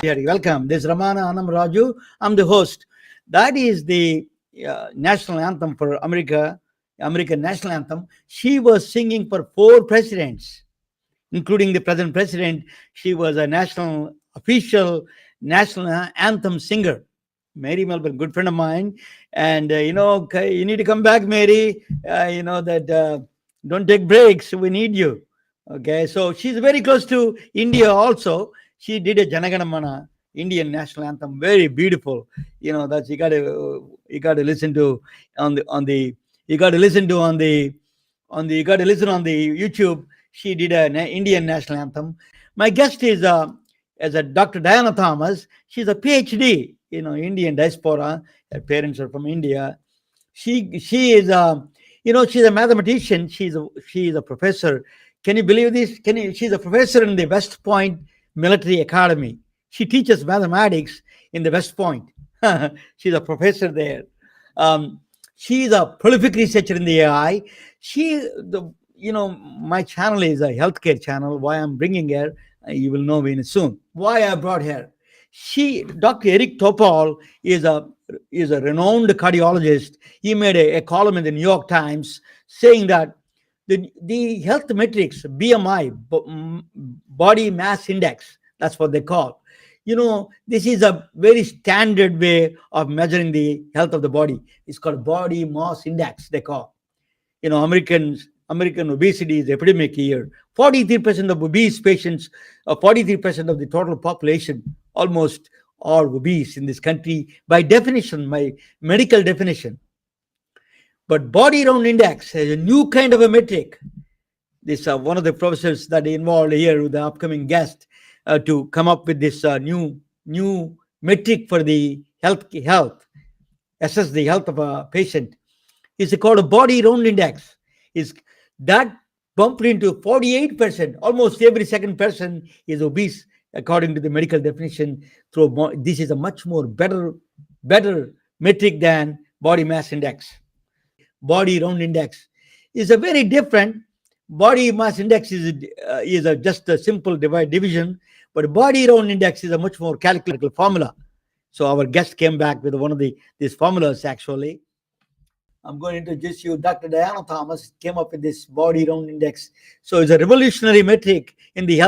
Welcome. This is Ramana Anam Raju. I'm the host. That is the national anthem for American national anthem. She was singing for 4 presidents, including the present president. She was a national official national anthem singer. Mary Melbourne, good friend of mine, and you need to come back, Mary. Don't take breaks. We need you. Okay, so she's very close to India. Also, she did a Janaganamana Indian national anthem, very beautiful. That's you got to listen to on the you got to listen to you got to listen on the YouTube. She did an Indian national anthem. My guest is as a Dr. Diana Thomas. She's a PhD, Indian diaspora. Her parents are from India. She is she's a mathematician. She's a professor. Can you believe this? She's a professor in the West Point Military Academy. She teaches mathematics in the West Point. She's a professor there. She's a prolific researcher in the AI. My channel is a healthcare channel. Why I'm bringing her, you will know very soon. Why I brought her. Dr. Eric Topol is a renowned cardiologist. He made a column in the New York Times saying that the health metrics, BMI, body mass index, that's what they call. This is a very standard way of measuring the health of the body. It's called body mass index, they call. American obesity is epidemic here. 43% of obese patients, 43% of the total population, almost are obese in this country by definition, by medical definition. But Body Round Index has a new kind of a metric. This one of the professors that involved here with the upcoming guest to come up with this new metric for the health, assess the health of a patient. It's called a Body Round Index. Is that bumped into 48%? Almost every second person is obese according to the medical definition. This is a much more better metric than body mass index. Body Round Index is a very different. Body mass index is just a simple division, but Body Round Index is a much more calculable formula. So our guest came back with one of these formulas. Actually, I'm going to introduce you. Dr. Diana Thomas came up with this Body Round Index. So it's a revolutionary metric in the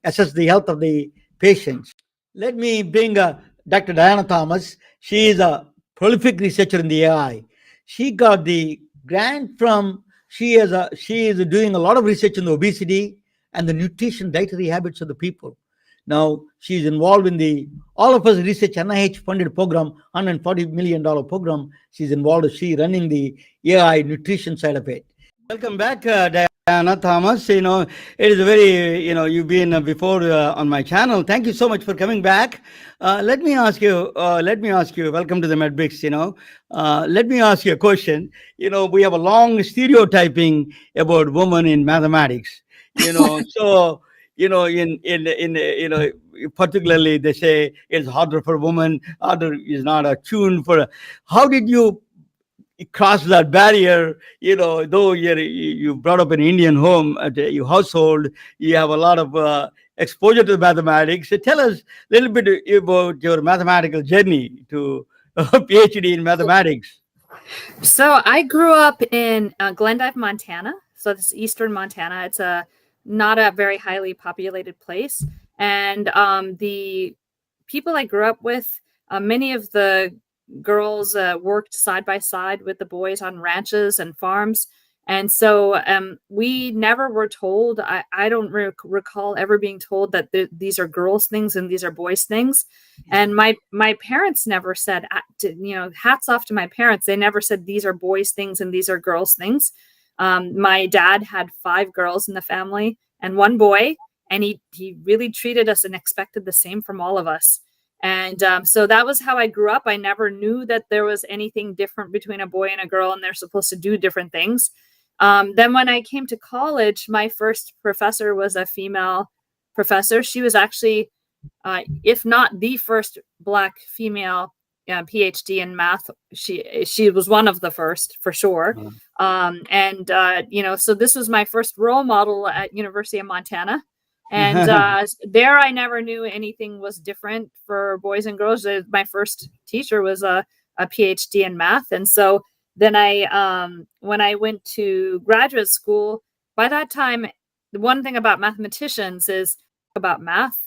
assess the health of the patients. Let me bring Dr. Diana Thomas. She is a prolific researcher in the AI. She got the grant from. She is doing a lot of research in the obesity and the nutrition dietary habits of the people. Now she's involved in all of us research NIH funded program, $140 million program. She's involved. She running the AI nutrition side of it. Welcome back, Diana Thomas. It is a very, you've been before on my channel. Thank you so much for coming back. Let me ask you, welcome to the MedBricks, let me ask you a question. We have a long stereotyping about women in mathematics, so, particularly they say it's harder for women, harder is not attuned for. How did you cross that barrier? Though you brought up an Indian home at your household, you have a lot of exposure to mathematics. So tell us a little bit about your mathematical journey to a PhD in mathematics. So I grew up in Glendive, Montana. So this is eastern Montana. It's not a very highly populated place. And the people I grew up with, many of the girls worked side by side with the boys on ranches and farms. And so we never were told, I don't recall ever being told that these are girls' things and these are boys' things. And my parents never said, hats off to my parents. They never said these are boys' things and these are girls' things. My dad had 5 girls in the family and 1 boy, and he really treated us and expected the same from all of us. And so that was how I grew up. I never knew that there was anything different between a boy and a girl, and they're supposed to do different things. Then when I came to college, my first professor was a female professor. She was actually, if not the first Black female PhD in math, she was one of the first for sure. So this was my first role model at University of Montana. And there I never knew anything was different for boys and girls. My first teacher was a PhD in math. And so then when I went to graduate school, by that time, the one thing about mathematicians is about math,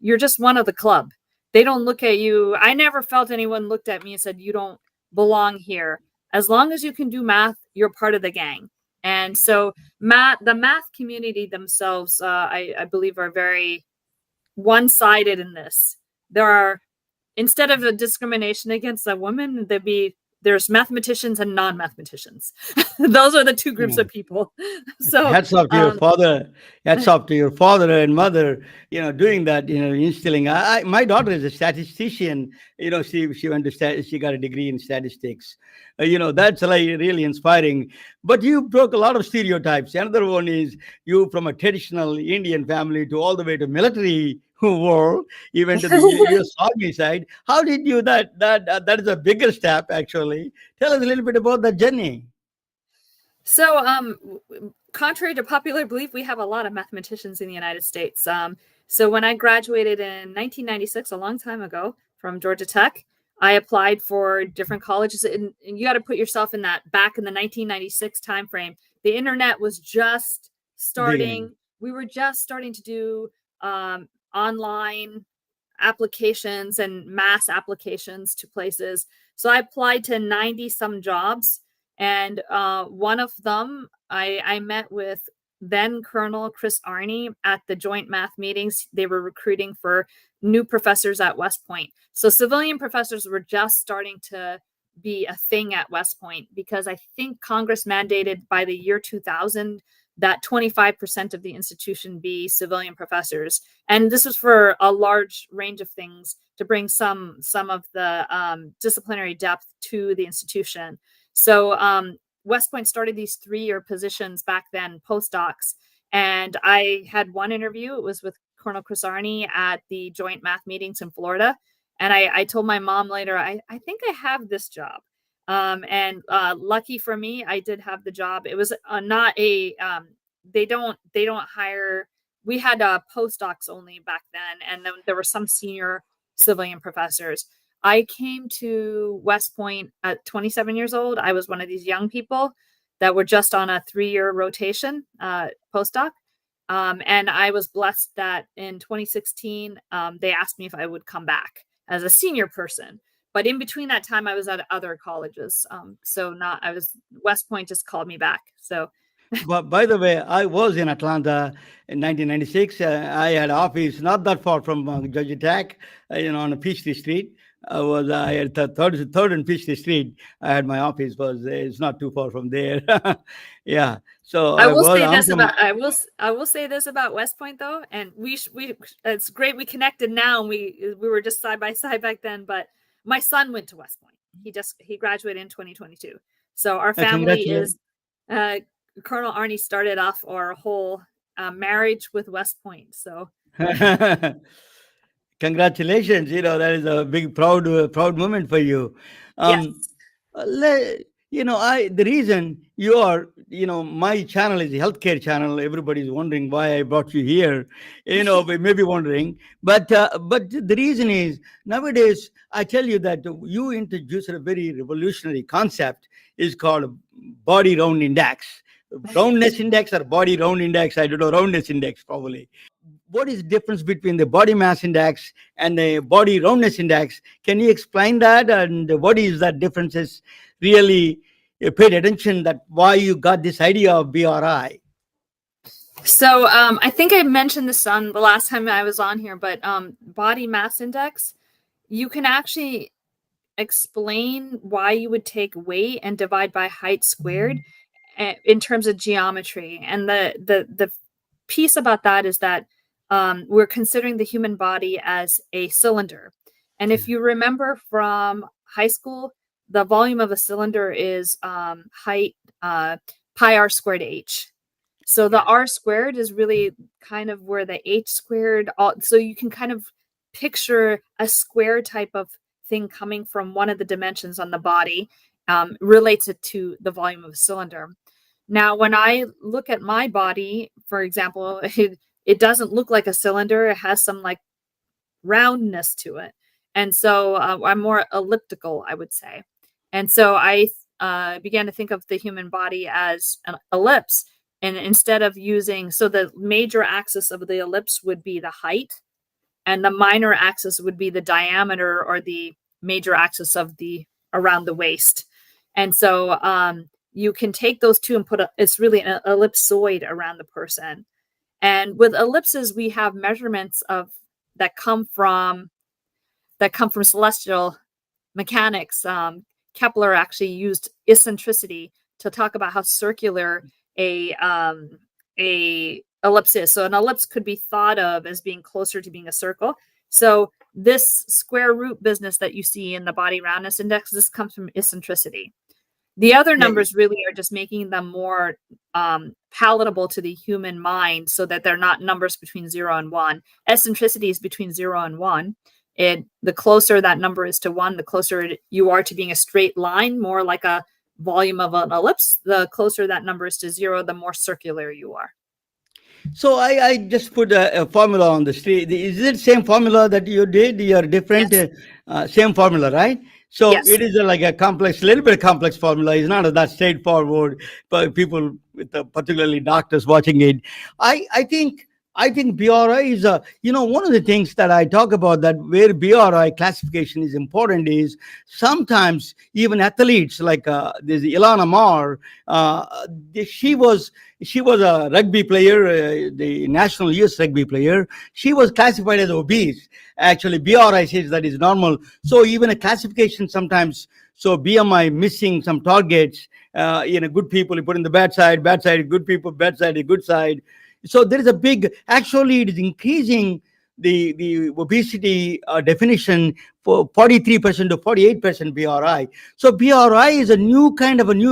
you're just one of the club. They don't look at you. I never felt anyone looked at me and said, you don't belong here. As long as you can do math, you're part of the gang. And so the math community themselves, I believe, are very one-sided in this. There are, instead of a discrimination against a woman, there's mathematicians and non-mathematicians. Those are the two groups of people. So hats off to your father. Hats off to your father and mother. Doing that. Instilling. My daughter is a statistician. She went to she got a degree in statistics. That's like really inspiring. But you broke a lot of stereotypes. Another one is you from a traditional Indian family to all the way to military war. You went to the U.S. Army side. How did you that is a bigger step actually. Tell us a little bit about that journey. So, contrary to popular belief, we have a lot of mathematicians in the United States. So when I graduated in 1996, a long time ago, from Georgia Tech, I applied for different colleges, and you got to put yourself in that back in the 1996 timeframe. The internet was just starting. Beginning. We were just starting to do online applications and mass applications to places. So I applied to 90 some jobs. And one of them, I met with then Colonel Chris Arney at the joint math meetings. They were recruiting for new professors at West Point. So civilian professors were just starting to be a thing at West Point, because I think Congress mandated by the year 2000 that 25% of the institution be civilian professors. And this was for a large range of things to bring some of the disciplinary depth to the institution. So West Point started these 3-year positions back then, postdocs. And I had one interview. It was with Colonel Chris Arney at the joint math meetings in Florida. And I told my mom later, I think I have this job. And lucky for me, I did have the job. It was not a, they don't hire, we had postdocs only back then. And then there were some senior civilian professors. I came to West Point at 27 years old. I was one of these young people that were just on a 3-year rotation postdoc. And I was blessed that in 2016, they asked me if I would come back as a senior person. But in between that time, I was at other colleges. West Point just called me back. So But by the way, I was in Atlanta in 1996. I had office not that far from Georgia Tech, on a Peachtree Street. I had third and Peachtree Street. I had my office. It's not too far from there. Yeah. So I will say I'm this from. about I will say this about West Point though, and we it's great we connected now, and we were just side by side back then. But my son went to West Point. He graduated in 2022. So our family is Colonel Arney started off our whole marriage with West Point. So Congratulations. That is a big proud moment for you. yes. um the reason you are, my channel is a healthcare channel. Everybody's wondering why I brought you here. They may be wondering, but the reason is, nowadays I tell you that you introduced a very revolutionary concept. Is called body round index, roundness index, or body round index. I don't know, roundness index probably. What is the difference between the body mass index and the body roundness index? Can you explain that? And what is that differences really? You paid attention that why you got this idea of BRI. So I think I mentioned this on the last time I was on here, but body mass index, you can actually explain why you would take weight and divide by height squared in terms of geometry. And the piece about that is that we're considering the human body as a cylinder. And if you remember from high school, the volume of a cylinder is height pi r squared h. So the r squared is really kind of where the h squared, so you can kind of picture a square type of thing coming from one of the dimensions on the body, relates it to the volume of a cylinder. Now, when I look at my body, for example, it doesn't look like a cylinder. It has some like roundness to it. And so I'm more elliptical, I would say. And so I began to think of the human body as an ellipse. And instead of using, so the major axis of the ellipse would be the height, and the minor axis would be the diameter or the major axis of the around the waist. And so you can take those two and it's really an ellipsoid around the person. And with ellipses, we have measurements of that come from celestial mechanics. Kepler actually used eccentricity to talk about how circular a ellipse is. So an ellipse could be thought of as being closer to being a circle. So this square root business that you see in the Body Roundness Index, this comes from eccentricity. The other numbers really are just making them more palatable to the human mind, so that they're not numbers between 0 and 1. Eccentricity is between 0 and 1. The closer that number is to 1, the closer you are to being a straight line, more like a volume of an ellipse. The closer that number is to 0, the more circular you are. So I just put a formula on the street. Is it same formula that you did? You're different, Yes. same formula, right? So Yes. it is like a complex, little bit complex formula. It's not that straightforward for people with particularly doctors watching it. I think B.R.I is one of the things that I talk about, that where B.R.I classification is important is sometimes even athletes like there's Ilana Mar. She was a rugby player, the national US rugby player. She was classified as obese. Actually, B.R.I says that is normal. So even a classification sometimes. So BMI missing some targets. Good people you put in the bad side, good people, bad side, a good side. So there is a big, actually it is increasing the obesity definition for 43% to 48% BRI. So BRI is a new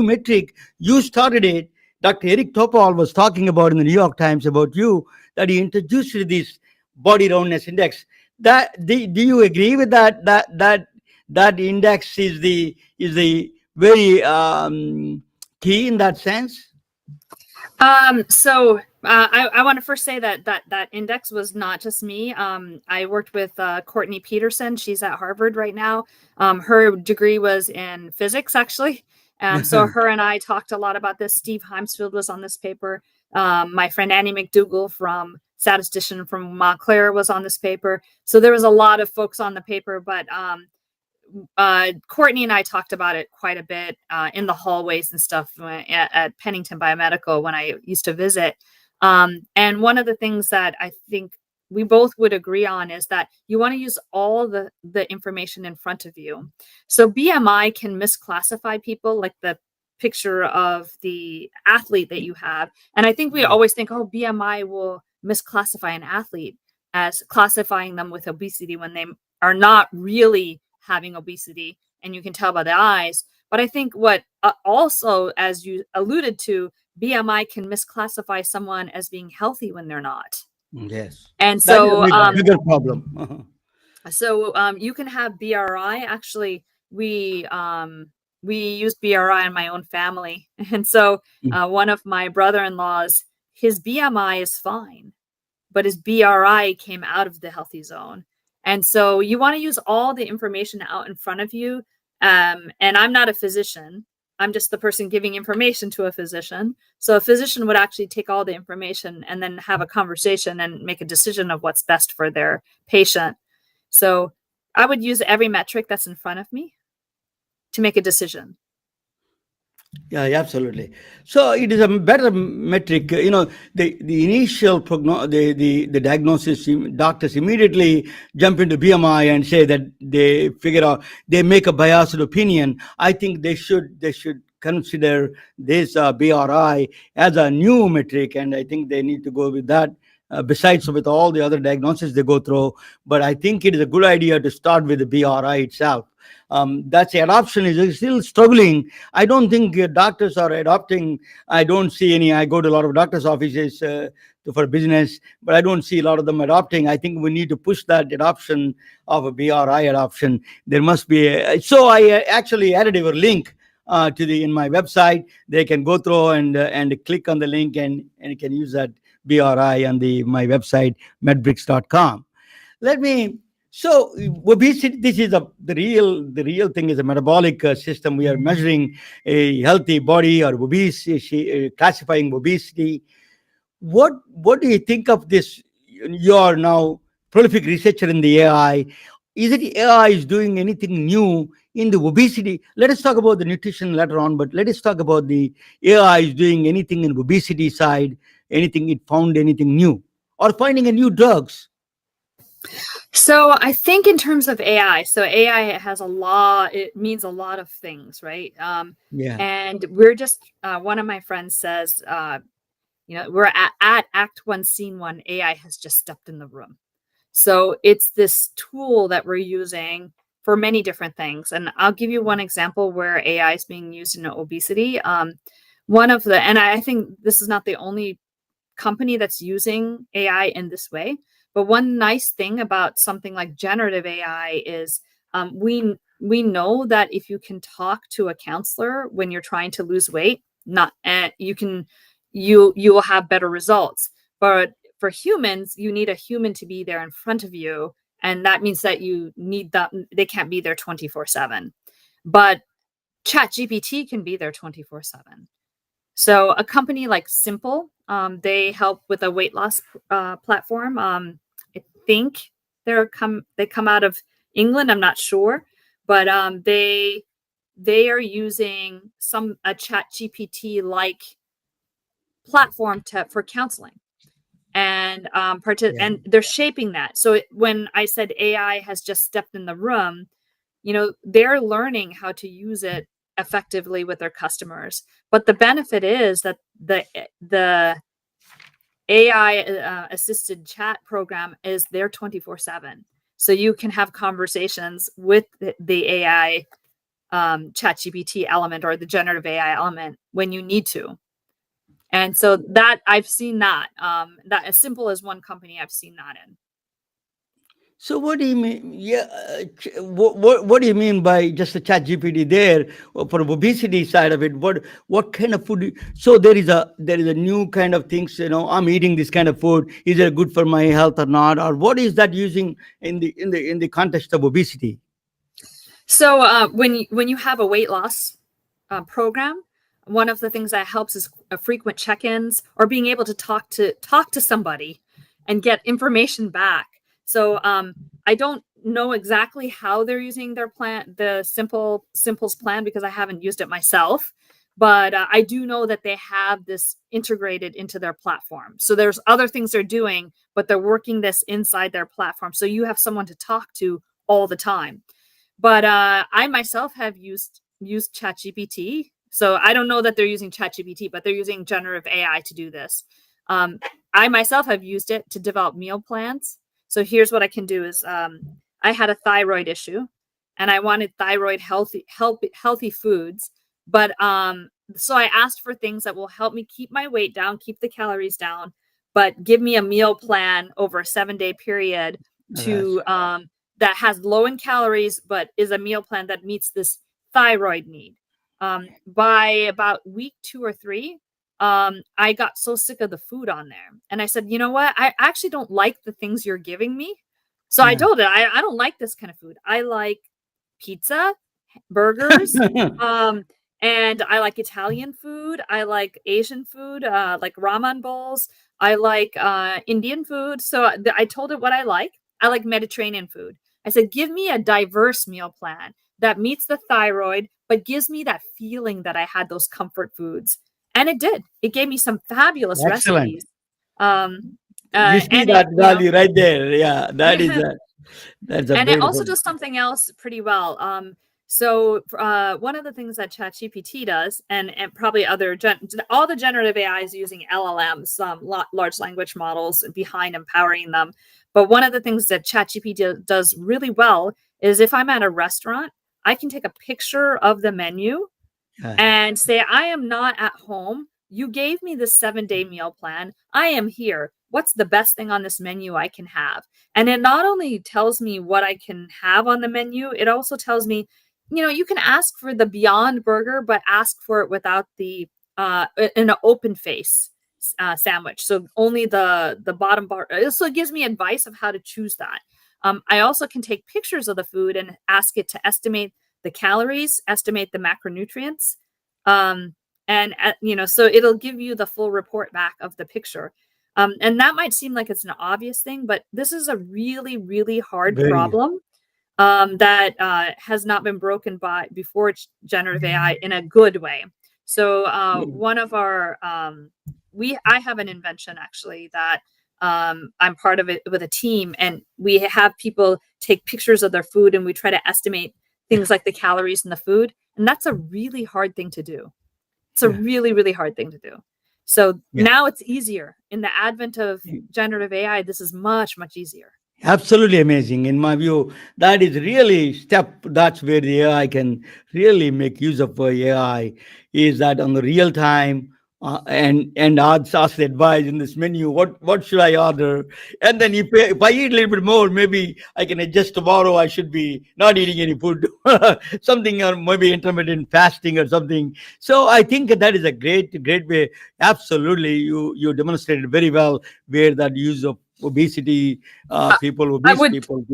metric. You started it. Dr. Eric Topol was talking about in the New York Times about you, that he introduced this Body Roundness Index. Do you agree with that? That index is the very key in that sense? So I want to first say that index was not just me. I worked with Courtney Peterson. She's at Harvard right now. Her degree was in physics, actually. So her and I talked a lot about this. Steve Heimsfield was on this paper. My friend Annie McDougall from statistician from Montclair was on this paper. So there was a lot of folks on the paper, but Courtney and I talked about it quite a bit in the hallways and stuff at Pennington Biomedical when I used to visit. And one of the things that I think we both would agree on is that you want to use all the information in front of you. So BMI can misclassify people, like the picture of the athlete that you have. And I think we always think, oh, BMI will misclassify an athlete as classifying them with obesity when they are not really having obesity, and you can tell by the eyes. But I think what also, as you alluded to, BMI can misclassify someone as being healthy when they're not. Yes. And That is so a bigger problem. so you can have BRI. Actually, we used BRI in my own family. And so one of my brother-in-laws, his BMI is fine, but his BRI came out of the healthy zone. And so you want to use all the information out in front of you. And I'm not a physician. I'm just the person giving information to a physician. So a physician would actually take all the information and then have a conversation and make a decision of what's best for their patient. So I would use every metric that's in front of me to make a decision. Yeah, absolutely. So it is a better metric. The initial the diagnosis, doctors immediately jump into BMI and say that they figure out, they make a biased opinion. I think they should consider this BRI as a new metric, and I think they need to go with that. Besides with all the other diagnoses they go through, but I think it is a good idea to start with the BRI itself. That's the adoption is still struggling. I don't think doctors are adopting. I don't see any. I go to a lot of doctors' offices for business, but I don't see a lot of them adopting. I think we need to push that adoption of a BRI adoption. There must be. So I actually added a link in my website. They can go through and click on the link and can use that B.R.I. on my website, medbricks.com. Let me. So obesity. This is the real thing is a metabolic system. We are measuring a healthy body or classifying obesity. What do you think of this? You are now prolific researcher in the AI. Is it AI is doing anything new in the obesity? Let us talk about the nutrition later on, but let us talk about the AI is doing anything in obesity side. Anything it found anything new or finding a new drugs? So I think in terms of AI, so AI has a lot, it means a lot of things, right? Yeah, And we're just, one of my friends says, we're at Act One, Scene One, AI has just stepped in the room. So it's this tool that we're using for many different things. And I'll give you one example where AI is being used in obesity. And I think this is not the only company that's using AI in this way. But one nice thing about something like generative AI is we know that if you can talk to a counselor when you're trying to lose weight, not you will have better results. But for humans, you need a human to be there in front of you, and that means that you need that they can't be there 24/7. But ChatGPT can be there 24/7. So a company like Simple, they help with a weight loss platform. I think they come out of England. I'm not sure, but they are using a Chat GPT like platform for counseling, and yeah. and they're shaping that. So when I said AI has just stepped in the room, they're learning how to use it effectively with their customers. But the benefit is that the AI assisted chat program is there 24/7. So you can have conversations with the AI chat GPT element or the generative AI element when you need to. And so that I've seen that as Simple as one company I've seen that in. So what do you mean? Yeah, what do you mean by just a chat GPT there for obesity side of it? What kind of food? So there is a new kind of things. I'm eating this kind of food. Is it good for my health or not? Or what is that using in the context of obesity? So when you have a weight loss program, one of the things that helps is frequent check-ins or being able to talk to somebody and get information back. So I don't know exactly how they're using their plan, the Simple's plan, because I haven't used it myself. But I do know that they have this integrated into their platform. So there's other things they're doing, but they're working this inside their platform. So you have someone to talk to all the time. But I myself have used ChatGPT. So I don't know that they're using ChatGPT, but they're using generative AI to do this. Um, I myself have used it to develop meal plans. So here's what I can do is I had a thyroid issue and I wanted thyroid healthy foods. But so I asked for things that will help me keep my weight down, keep the calories down, but give me a meal plan over a 7-day period That's to that has low in calories, but is a meal plan that meets this thyroid need. By about week 2 or 3, I got so sick of the food on there. And I said, you know what? I actually don't like the things you're giving me. So I yeah. told it, I don't like this kind of food. I like pizza, burgers, um, and I like Italian food. I like Asian food, like ramen bowls. I like Indian food. So I told it what I like. I like Mediterranean food. I said, give me a diverse meal plan that meets the thyroid, but gives me that feeling that I had those comfort foods. And it did. It gave me some fabulous Excellent. recipes. Um, You see and it, that value right there. Yeah, that is yeah, a that's a and it also beautiful. does something else pretty well. So one of the things that ChatGPT does, and probably all the generative AI is using LLMs, large language models behind empowering them. But one of the things that ChatGPT does really well is if I'm at a restaurant, I can take a picture of the menu Yeah, and say, I am not at home. You gave me this 7-day meal plan. I am here. What's the best thing on this menu I can have? And it not only tells me what I can have on the menu, it also tells me, you can ask for the Beyond Burger, but ask for it without in an open face. sandwich. So only the bottom bar. So it gives me advice of how to choose that. I also can take pictures of the food and ask it to estimate the calories, estimate the macronutrients, and so it'll give you the full report back of the picture. And that might seem like it's an obvious thing, but this is a really, really hard Very. problem that has not been broken by before generative AI in a good way. So one of our I have an invention actually that I'm part of it with a team, and we have people take pictures of their food, and we try to estimate things like the calories in the food, and that's a really hard thing to do. It's a Yeah. really, really hard thing to do. So Yeah. now it's easier. In the advent of generative AI, this is much, much easier. Absolutely amazing. In my view, that is really that's where the AI can really make use of AI, is that on the real time, and ask the advice in this menu, what should I order? And then if I eat a little bit more, maybe I can adjust tomorrow. I should be not eating any food, something, or maybe intermittent fasting or something. So I think that is a great way. Absolutely, you demonstrated very well where that use of obesity, Uh, I obese would people.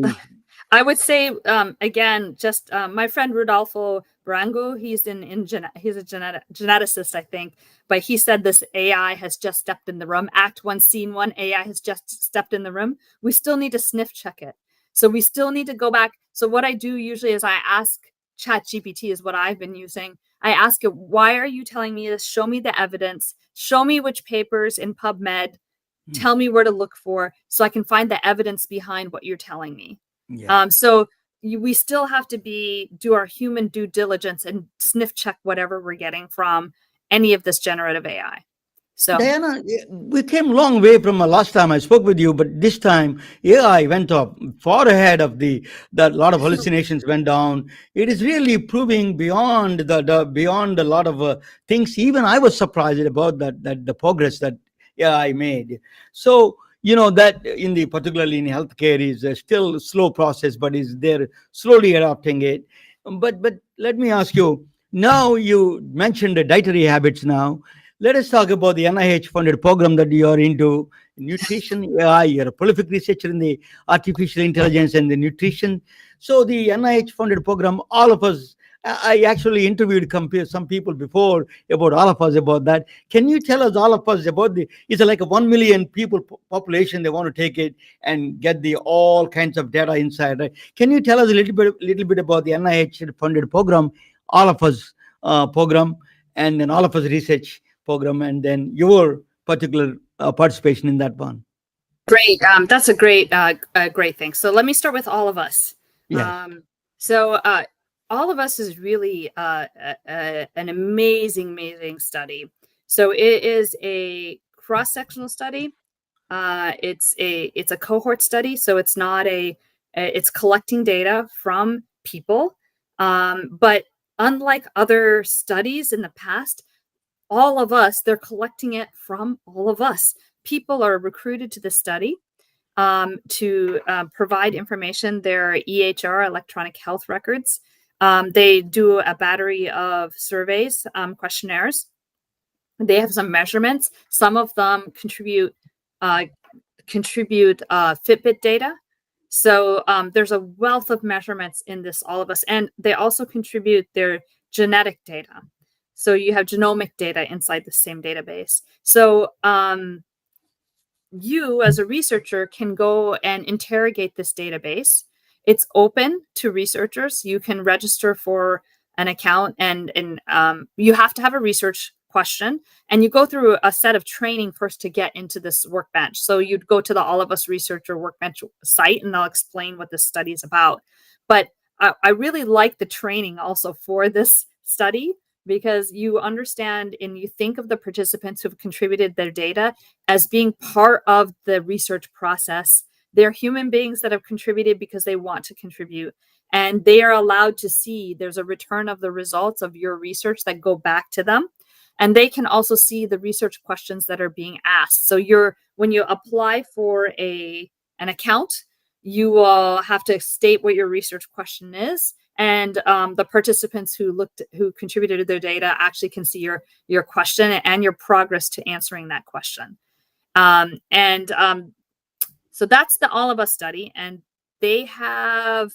I would say again, just my friend Rodolfo Barango. He's a geneticist, I think, but he said this AI has just stepped in the room. Act one, scene one, AI has just stepped in the room. We still need to sniff check it. So we still need to go back. So what I do usually is I ask ChatGPT, is what I've been using. I ask it, why are you telling me this? Show me the evidence. Show me which papers in PubMed. Hmm. Tell me where to look for so I can find the evidence behind what you're telling me. Yeah. So we still have to do our human due diligence and sniff check whatever we're getting from any of this generative AI. So Diana, we came a long way from the last time I spoke with you, but this time AI went up far ahead of that. A lot of hallucinations went down. It is really proving beyond beyond a lot of things. Even I was surprised about that the progress that AI made. So that in the particularly in healthcare is still a slow process, but is they're slowly adopting it. But let me ask you. Now you mentioned the dietary habits. Now let us talk about the NIH funded program that you are into, nutrition AI. You're a prolific researcher in the artificial intelligence and the nutrition. So the NIH funded program, all of us, I actually interviewed some people before about all of us about that. Can you tell us all of us about it's like a 1 million people population. They want to take it and get the all kinds of data inside, right? Can you tell us a little bit about the NIH funded program, all of us program, and then all of us research program, and then your particular participation in that one? great. That's a great thing. So let me start with all of us. Yes. So all of us is really an amazing study. So it is a cross-sectional study. It's a cohort study, so it's not it's collecting data from people. But unlike other studies in the past, all of us, they're collecting it from all of us. People are recruited to the study to provide information, their EHR, electronic health records. They do a battery of surveys, questionnaires. They have some measurements. Some of them contribute Fitbit data. So there's a wealth of measurements in this, all of us, and they also contribute their genetic data. So you have genomic data inside the same database. So you as a researcher can go and interrogate this database. It's open to researchers. You can register for an account, and you have to have a research question, and you go through a set of training first to get into this workbench. So you'd go to the All of Us Researcher Workbench site, and they'll explain what this study is about. But I really like the training also for this study, because you understand and you think of the participants who have contributed their data as being part of the research process. They're human beings that have contributed because they want to contribute, and they are allowed to see there's a return of the results of your research that go back to them. And they can also see the research questions that are being asked. So when you apply for an account, you will have to state what your research question is, and the participants who contributed their data actually can see your question and your progress to answering that question. So that's the All of Us study, and they have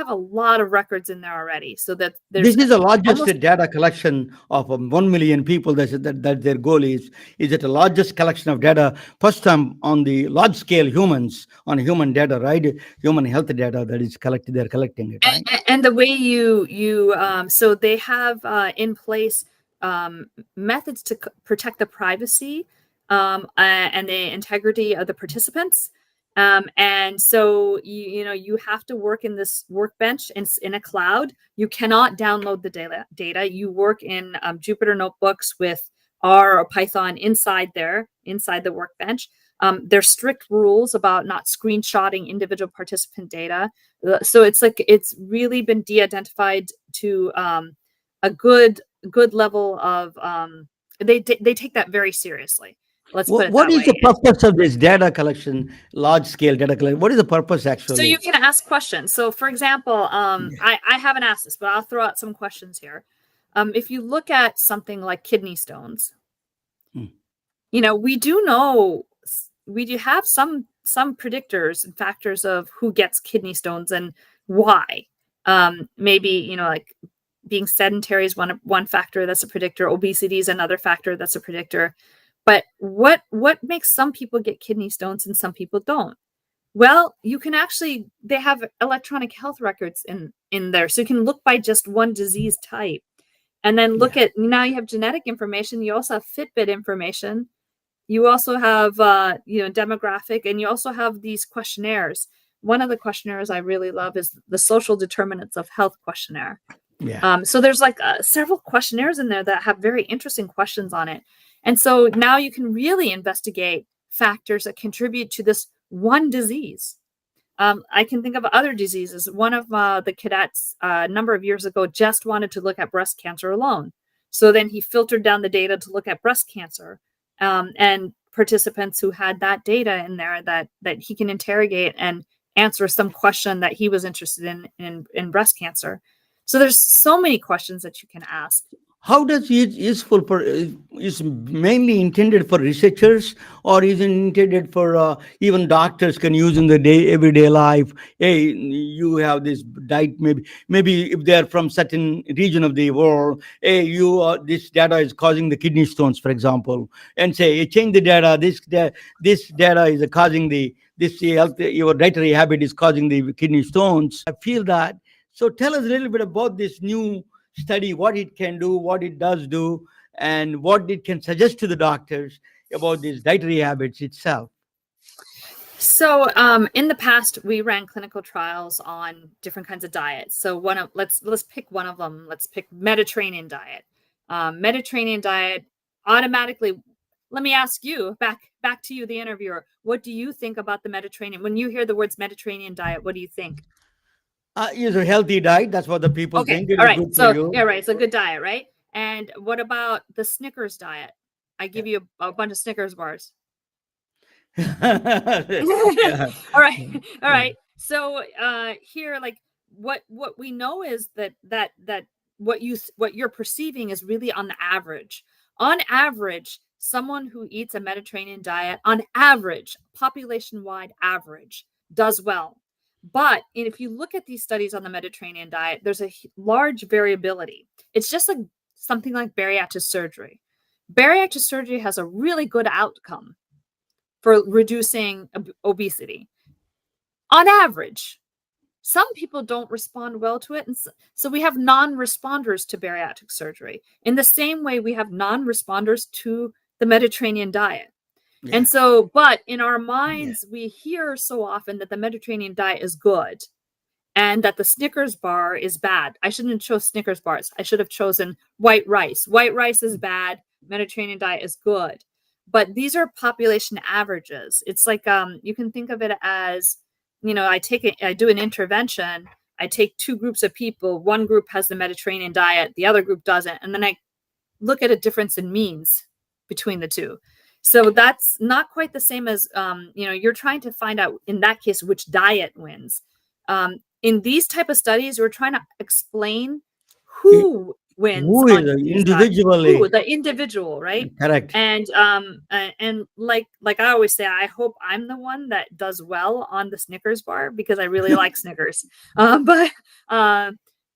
a lot of records in there already. So that This there's is the largest almost data collection of 1 million people. That their goal is. Is it the largest collection of data? First time on the large scale humans, on human data, right? Human health data that is collected. They're collecting it, right? and the way so they have in place methods to protect the privacy and the integrity of the participants. And so you have to work in this workbench in a cloud. You cannot download the data. You work in Jupyter notebooks with R or Python inside the workbench. There's strict rules about not screenshotting individual participant data. So it's really been de-identified to a good level of they take that very seriously. Let's put it What that is way. the purpose of this data collection, large scale data collection? What is the purpose So you actually? can ask questions. So for example, I haven't asked this, but I'll throw out some questions here. If you look at something like kidney stones, Hmm. we do have some predictors and factors of who gets kidney stones and why. Maybe like being sedentary is one factor that's a predictor. Obesity is another factor that's a predictor. But what makes some people get kidney stones and some people don't? Well, they have electronic health records in there, so you can look by just one disease type, and then look Yeah. at now you have genetic information. You also have Fitbit information. You also have demographic, and you also have these questionnaires. One of the questionnaires I really love is the Social Determinants of Health questionnaire. Yeah. So there's several questionnaires in there that have very interesting questions on it. And so now you can really investigate factors that contribute to this one disease. I can think of other diseases. One of the cadets a number of years ago just wanted to look at breast cancer alone. So then he filtered down the data to look at breast cancer, and participants who had that data in there that he can interrogate and answer some question that he was interested in breast cancer. So there's so many questions that you can ask. How does it useful for? Is mainly intended for researchers, or is it intended for even doctors can use in the everyday life? Hey, you have this diet. Maybe if they are from certain region of the world, hey, this data is causing the kidney stones, for example, and say, hey, change the data. This data is causing this health. Your dietary habit is causing the kidney stones. I feel that. So tell us a little bit about this new study, what it can do, what it does do, and what it can suggest to the doctors about these dietary habits itself. So, in the past, we ran clinical trials on different kinds of diets. So, let's pick one of them. Let's pick Mediterranean diet. Mediterranean diet automatically. Let me ask you back to you, the interviewer. What do you think about the Mediterranean? When you hear the words Mediterranean diet, what do you think? It's a healthy diet. That's what the people Okay, think. It all is right. good for So, you. yeah, right. It's a good diet, right? And what about the Snickers diet? I Yeah. give you a bunch of Snickers bars. Yeah. All right, all Yeah. right. So here, what we know is that what you're perceiving is really on the average. On average, someone who eats a Mediterranean diet, on average, population-wide average, does well. But if you look at these studies on the Mediterranean diet, there's a large variability. It's just like something like bariatric surgery. Bariatric surgery has a really good outcome for reducing obesity. On average, some people don't respond well to it. And so we have non-responders to bariatric surgery. In the same way, we have non-responders to the Mediterranean diet. And Yeah. so, but in our Yeah. minds, we hear so often that the Mediterranean diet is good and that the Snickers bar is bad. I shouldn't have chose Snickers bars. I should have chosen white rice. White rice is bad. Mediterranean diet is good. But these are population averages. It's like you can think of it as, I do an intervention. I take two groups of people. One group has the Mediterranean diet, the other group doesn't, and then I look at a difference in means between the two. So that's not quite the same as you're trying to find out in that case which diet wins. in these type of studies, we're trying to explain who wins Who on is each side, who individually the individual, right? correct? And like I always say, I hope I'm the one that does well on the Snickers bar because I really like Snickers. But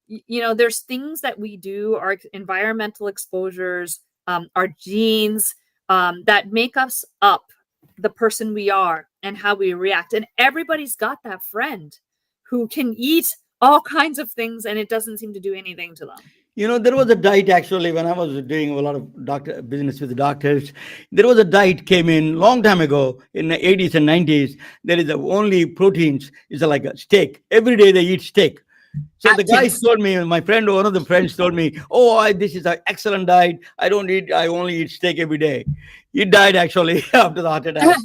you know, there's things that we do, our environmental exposures, our genes, that make us up the person we are and how we react. And everybody's got that friend who can eat all kinds of things and it doesn't seem to do anything to them. There was a diet actually when I was doing a lot of doctor business with the doctors. There was a diet came in long time ago in the 80s and 90s. There is the only proteins is like a steak. Every day they eat steak. So the guys Atkins. told me, my friend, one of the friends told me, "Oh, this is an excellent diet. I don't eat. I only eat steak every day." He died actually after the heart attack.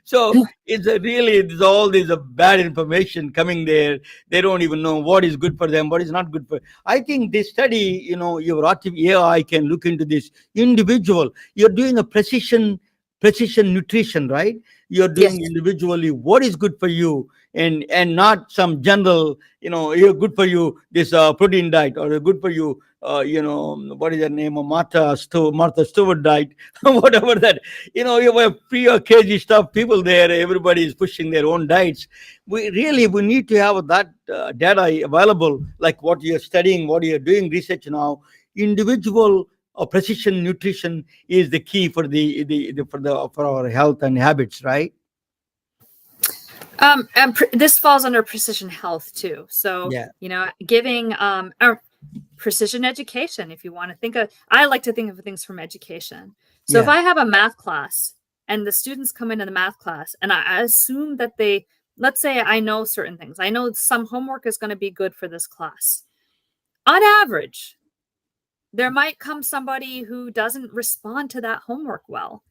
So it's all this bad information coming there. They don't even know what is good for them, what is not good for. I think this study, your AI can look into this individual. You're doing a precision nutrition, right? You're doing Yes. individually what is good for you, and not some general, you're good for you this protein diet, or good for you, what is the name of Martha Stewart diet, whatever that, you have pre crazy stuff people there, everybody is pushing their own diets. We need to have that data available, like what you're studying, what you're doing research now. Individual precision nutrition is the key for for our health and habits, right? And this falls under precision health too. So, Yeah, giving precision education, if you want to think of, I like to think of things from education. So if yeah, I have a math class and the students come into the math class and I assume that let's say I know certain things. I know some homework is going to be good for this class. On average, there might come somebody who doesn't respond to that homework well,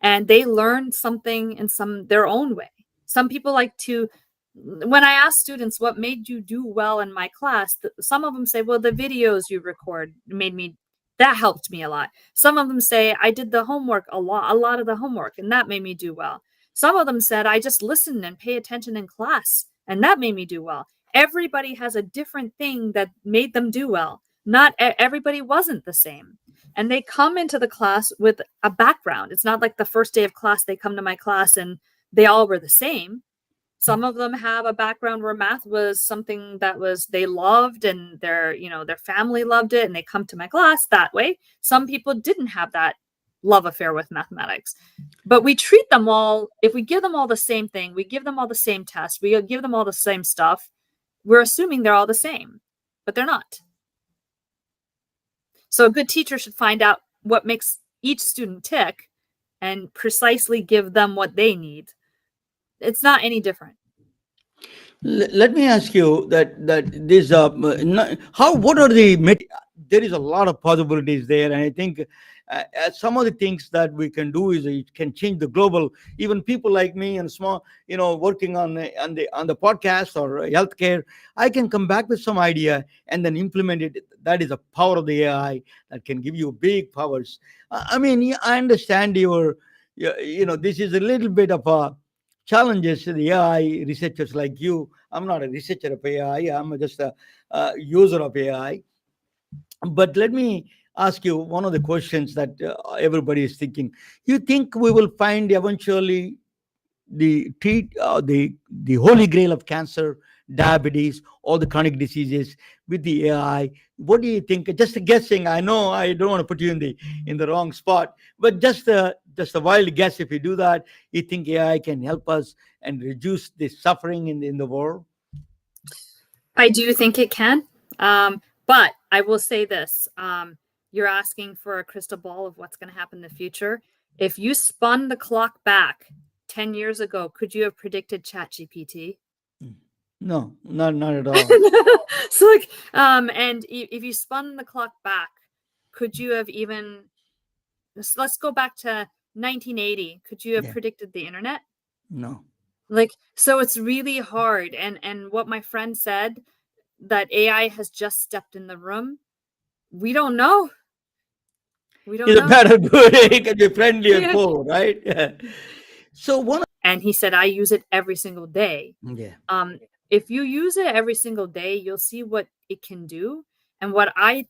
and they learn something in their own way. Some people like to, when I ask students what made you do well in my class, some of them say, well, the videos you record that helped me a lot. Some of them say, I did the homework a lot of the homework, and that made me do well. Some of them said, I just listened and pay attention in class, and that made me do well. Everybody has a different thing that made them do well. Not everybody wasn't the same. And they come into the class with a background. It's not like the first day of class, they come to my class and they all were the same. Some of them have a background where math was something that they loved, and their family loved it, and they come to my class that way. Some people didn't have that love affair with mathematics. But we treat them all, if we give them all the same thing, we give them all the same test, we give them all the same stuff, we're assuming they're all the same, but they're not. So a good teacher should find out what makes each student tick and precisely give them what they need. It's not any different. Let me ask you that this how what are there is a lot of possibilities there, and I think some of the things that we can do is it can change the global, even people like me and small, working on the podcast or healthcare. I can come back with some idea and then implement it. That is the power of the AI that can give you big powers. I mean, yeah, I understand this is a little bit of a challenges to the AI researchers like you. I'm not a researcher of AI. I'm just a user of AI. But let me ask you one of the questions that everybody is thinking. You think we will find eventually the holy grail of cancer, diabetes, all the chronic diseases with the AI? What do you think? Just a guessing. I know I don't want to put you in the wrong spot, but just a wild guess. If you do that, you think AI can help us and reduce the suffering in the world? I do think it can. But I will say this. You're asking for a crystal ball of what's going to happen in the future. If you spun the clock back 10 years ago, could you have predicted ChatGPT? No, not at all. So and if you spun the clock back, could you have even, let's go back to 1980, could you have Yeah, predicted the internet? no. So it's really hard. And what my friend said, that AI has just stepped in the room, we don't know. We don't Is it know. bad or good? It can be friendly or Yeah. cold, right? So one. And he said, I use it every single day. Yeah. if you use it every single day, you'll see what it can do. And what I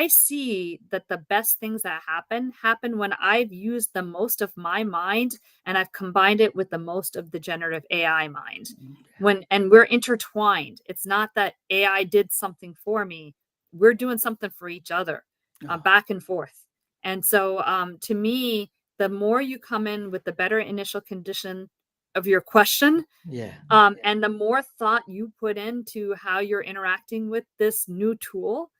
see that the best things that happen when I've used the most of my mind and I've combined it with the most of the generative AI mind. And we're intertwined. It's not that AI did something for me. We're doing something for each other, back and forth. And so to me, the more you come in with the better initial condition of your question, and the more thought you put into how you're interacting with this new tool,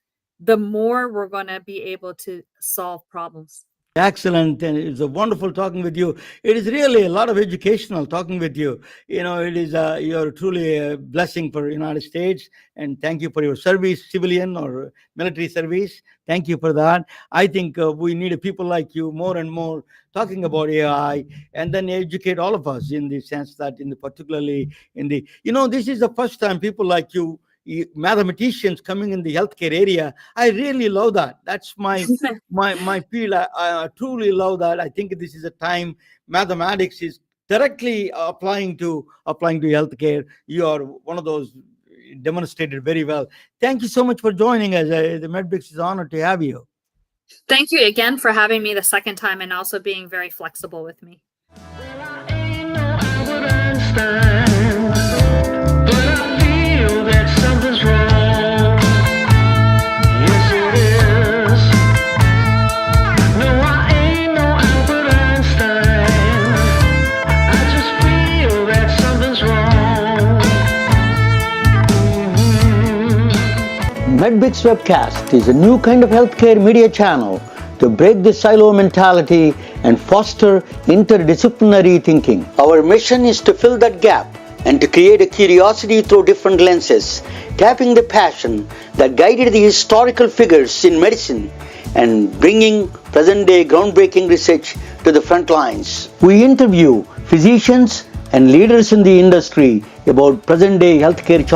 the more we're going to be able to solve problems. Excellent, and it's a wonderful talking with you. It is really a lot of educational talking with you. It is you're truly a blessing for United States, and thank you for your service, civilian or military service. Thank you for that. I think we need people like you more and more talking about AI, and then educate all of us in the sense that, particularly in the, this is the first time people like you, mathematicians coming in the healthcare area. I really love that. That's my field. I truly love that. I think this is a time mathematics is directly applying to healthcare. You are one of those demonstrated very well. Thank you so much for joining us. The MedBricks is honored to have you. Thank you again for having me the second time and also being very flexible with me. MedBricks Webcast is a new kind of healthcare media channel to break the silo mentality and foster interdisciplinary thinking. Our mission is to fill that gap and to create a curiosity through different lenses, tapping the passion that guided the historical figures in medicine and bringing present-day groundbreaking research to the front lines. We interview physicians and leaders in the industry about present-day healthcare challenges.